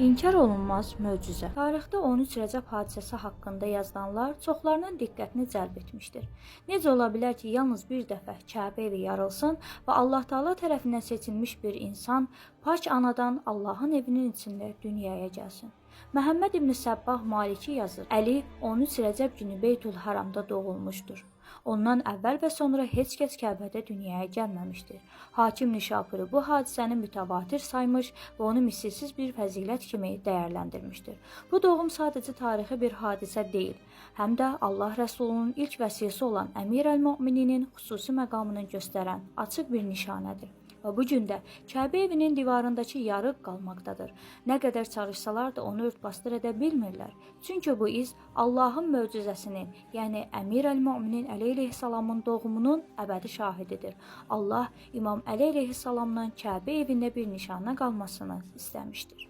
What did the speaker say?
İnkar olunmaz möcüzə. Tarixdə 13 Rəcəb hadisəsi haqqında yazılanlar çoxlarının diqqətini cəlb etmişdir. Necə ola bilər ki, yalnız bir dəfə Kəbə evi yarılsın və Allah Taala tərəfindən seçilmiş bir insan pak anadan Allahın evinin içində dünyaya gəlsin? Məhəmməd ibn Səbbah Maliki yazır: Əli 13 Rəcəb günü Beytül-Haramda doğulmuşdur. Ondan əvvəl və sonra heç kəs Kəbədə dünyaya gəlməmişdir. Hakim Nişapuri bu hadisəni mütəvatir saymış və onu misilsiz bir fəzilət kimi dəyərləndirmişdir. Bu doğum sadəcə tarixi bir hadisə deyil, həm də Allah Rəsulunun ilk vəsiyyəsi olan Əmir-əl-Mömininin xüsusi məqamını göstərən açıq bir nişanədir. Və bu gün də Kəbə evinin divarındakı yarıq qalmaqdadır. Nə qədər çalışsalar da onu örtbasdır edə bilmirlər. Çünki bu iz Allahın möcüzəsinin, yəni Əmir-əl-Möminin Əli əleyhissalamın doğumunun əbədi şahididir. Allah İmam Əli əleyhissalamdan Kəbə evində bir nişanə qalmasını istəmişdir.